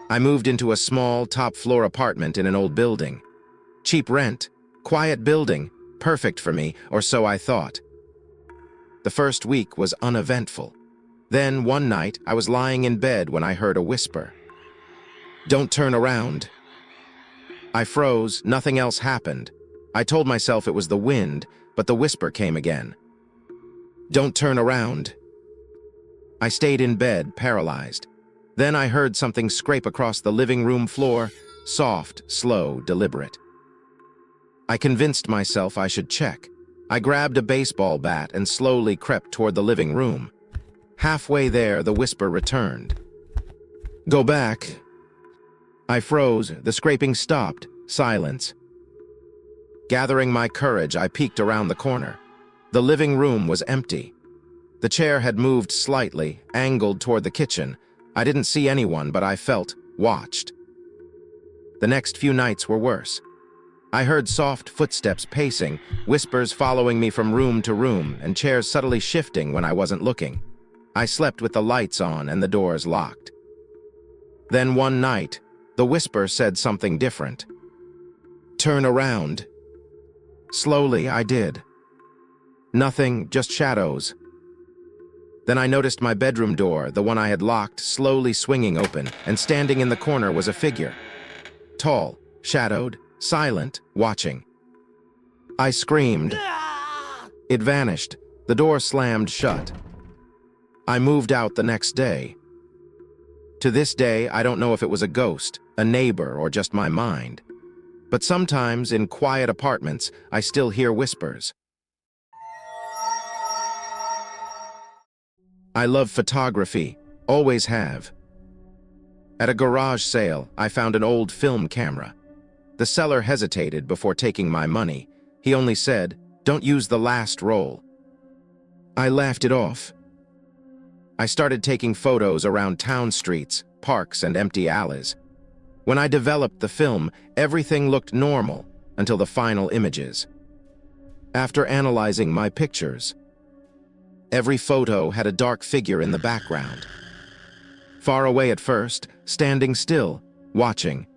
I moved into a small, top-floor apartment in an old building. Cheap rent, quiet building, perfect for me, or so I thought. The first week was uneventful. Then, one night, I was lying in bed when I heard a whisper. "Don't turn around." I froze, nothing else happened. I told myself it was the wind, but the whisper came again. "Don't turn around." I stayed in bed, paralyzed. Then I heard something scrape across the living room floor, soft, slow, deliberate. I convinced myself I should check. I grabbed a baseball bat and slowly crept toward the living room. Halfway there, the whisper returned. "Go back." I froze, the scraping stopped, silence. Gathering my courage, I peeked around the corner. The living room was empty. The chair had moved slightly, angled toward the kitchen. I didn't see anyone, but I felt watched. The next few nights were worse. I heard soft footsteps pacing, whispers following me from room to room, and chairs subtly shifting when I wasn't looking. I slept with the lights on and the doors locked. Then one night, the whisper said something different. "Turn around." Slowly, I did. Nothing, just shadows. Then I noticed my bedroom door, the one I had locked, slowly swinging open, and standing in the corner was a figure. Tall, shadowed, silent, watching. I screamed. It vanished. The door slammed shut. I moved out the next day. To this day, I don't know if it was a ghost, a neighbor, or just my mind. But sometimes, in quiet apartments, I still hear whispers. I love photography, always have. At a garage sale, I found an old film camera. The seller hesitated before taking my money. He only said, "Don't use the last roll." I laughed it off. I started taking photos around town streets, parks, and empty alleys. When I developed the film, everything looked normal until the final images. After analyzing my pictures, every photo had a dark figure in the background. Far away at first, standing still, watching.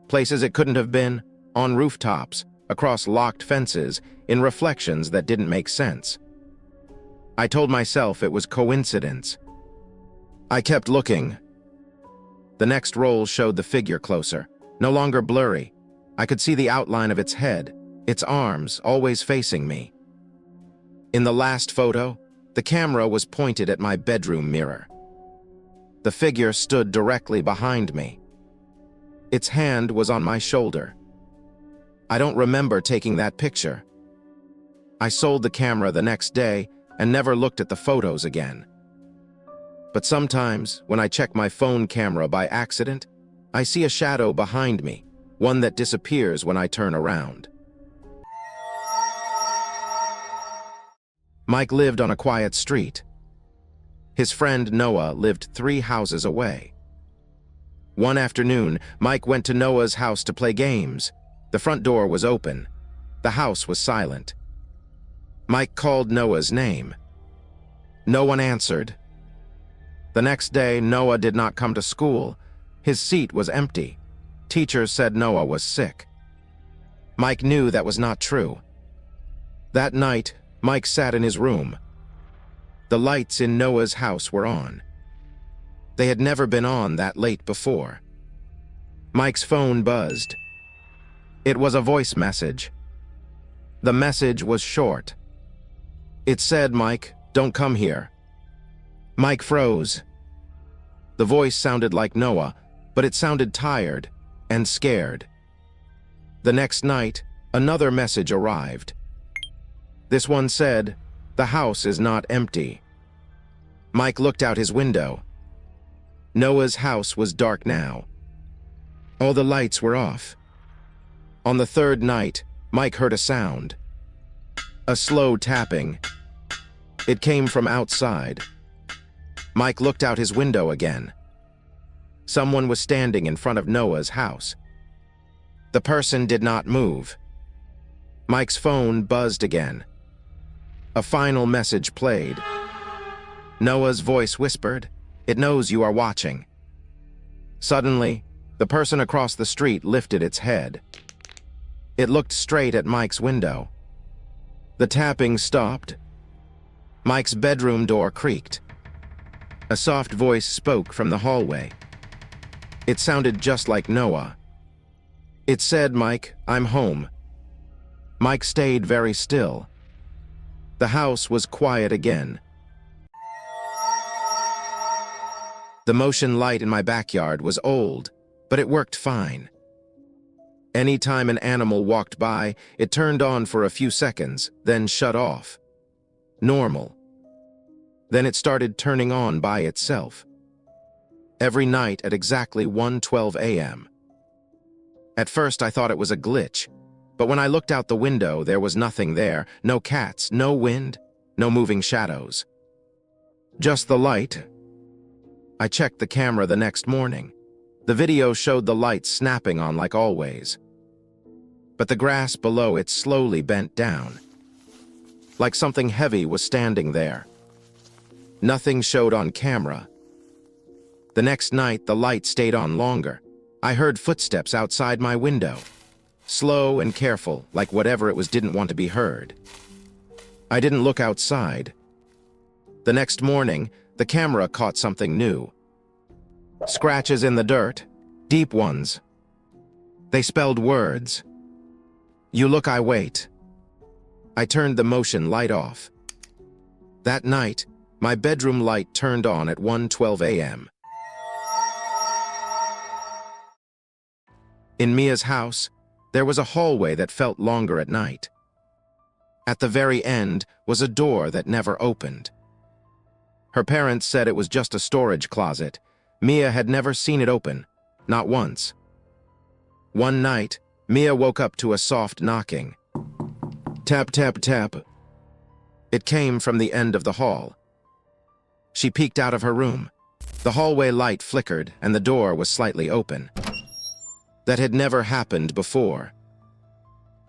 Places it couldn't have been, on rooftops, across locked fences, in reflections that didn't make sense. I told myself it was coincidence. I kept looking. The next roll showed the figure closer, no longer blurry. I could see the outline of its head, its arms always facing me. In the last photo, the camera was pointed at my bedroom mirror. The figure stood directly behind me. Its hand was on my shoulder. I don't remember taking that picture. I sold the camera the next day and never looked at the photos again. But sometimes, when I check my phone camera by accident, I see a shadow behind me, one that disappears when I turn around. Mike lived on a quiet street. His friend Noah lived 3 houses away. One afternoon, Mike went to Noah's house to play games. The front door was open. The house was silent. Mike called Noah's name. No one answered. The next day, Noah did not come to school. His seat was empty. Teachers said Noah was sick. Mike knew that was not true. That night, Mike sat in his room. The lights in Noah's house were on. They had never been on that late before. Mike's phone buzzed. It was a voice message. The message was short. It said, "Mike, don't come here." Mike froze. The voice sounded like Noah, but it sounded tired and scared. The next night, another message arrived. This one said, "The house is not empty." Mike looked out his window. Noah's house was dark now. All the lights were off. On the third night, Mike heard a sound. A slow tapping. It came from outside. Mike looked out his window again. Someone was standing in front of Noah's house. The person did not move. Mike's phone buzzed again. A final message played. Noah's voice whispered, "It knows you are watching." Suddenly, the person across the street lifted its head. It looked straight at Mike's window. The tapping stopped. Mike's bedroom door creaked. A soft voice spoke from the hallway. It sounded just like Noah. It said, "Mike, I'm home." Mike stayed very still. The house was quiet again. The motion light in my backyard was old, but it worked fine. Anytime an animal walked by, it turned on for a few seconds, then shut off. Normal. Then it started turning on by itself. Every night at exactly 1:12 a.m. At first I thought it was a glitch, but when I looked out the window, there was nothing there. No cats, no wind, no moving shadows. Just the light. I checked the camera the next morning. The video showed the light snapping on like always. But the grass below it slowly bent down, like something heavy was standing there. Nothing showed on camera. The next night, the light stayed on longer. I heard footsteps outside my window, slow and careful, like whatever it was didn't want to be heard. I didn't look outside. The next morning, the camera caught something new. Scratches in the dirt, deep ones. They spelled words. You look, I wait. I turned the motion light off. That night, my bedroom light turned on at 1:12 a.m. In Mia's house, there was a hallway that felt longer at night. At the very end was a door that never opened. Her parents said it was just a storage closet. Mia had never seen it open, not once. One night, Mia woke up to a soft knocking. Tap, tap, tap. It came from the end of the hall. She peeked out of her room. The hallway light flickered and the door was slightly open. That had never happened before.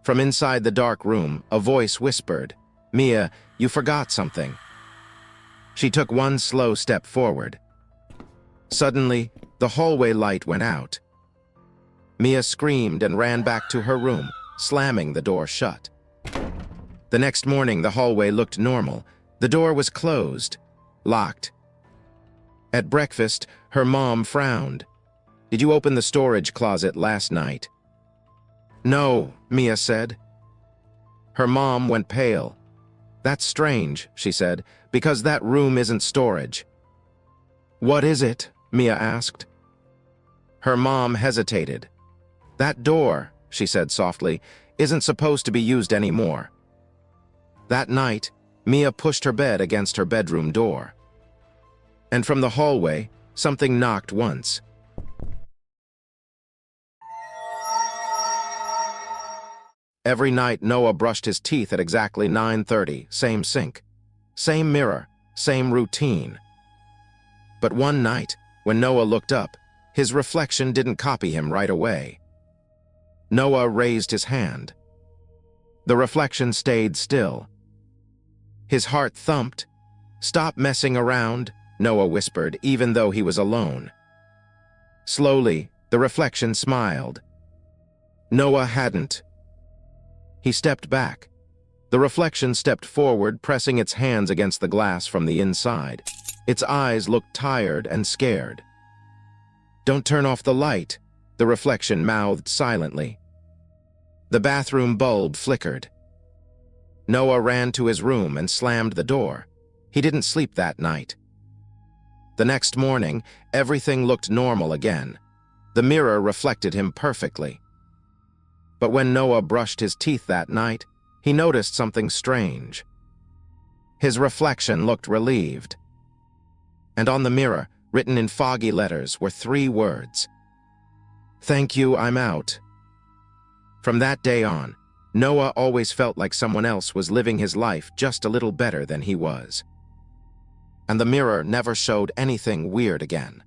From inside the dark room, a voice whispered, "Mia, you forgot something." She took one slow step forward. Suddenly, the hallway light went out. Mia screamed and ran back to her room, slamming the door shut. The next morning, the hallway looked normal. The door was closed, locked. At breakfast, her mom frowned. "Did you open the storage closet last night?" "No," Mia said. Her mom went pale. "That's strange," she said, "because that room isn't storage." "What is it?" Mia asked. Her mom hesitated. "That door," she said softly, "isn't supposed to be used anymore." That night, Mia pushed her bed against her bedroom door. And from the hallway, something knocked once. Every night, Noah brushed his teeth at exactly 9:30, same sink, same mirror, same routine. But one night, when Noah looked up, his reflection didn't copy him right away. Noah raised his hand. The reflection stayed still. His heart thumped. "Stop messing around," Noah whispered, even though he was alone. Slowly, the reflection smiled. Noah hadn't. He stepped back. The reflection stepped forward, pressing its hands against the glass from the inside. Its eyes looked tired and scared. "Don't turn off the light," the reflection mouthed silently. The bathroom bulb flickered. Noah ran to his room and slammed the door. He didn't sleep that night. The next morning, everything looked normal again. The mirror reflected him perfectly. But when Noah brushed his teeth that night, he noticed something strange. His reflection looked relieved. And on the mirror, written in foggy letters, were 3 words. "Thank you, I'm out." From that day on, Noah always felt like someone else was living his life just a little better than he was. And the mirror never showed anything weird again.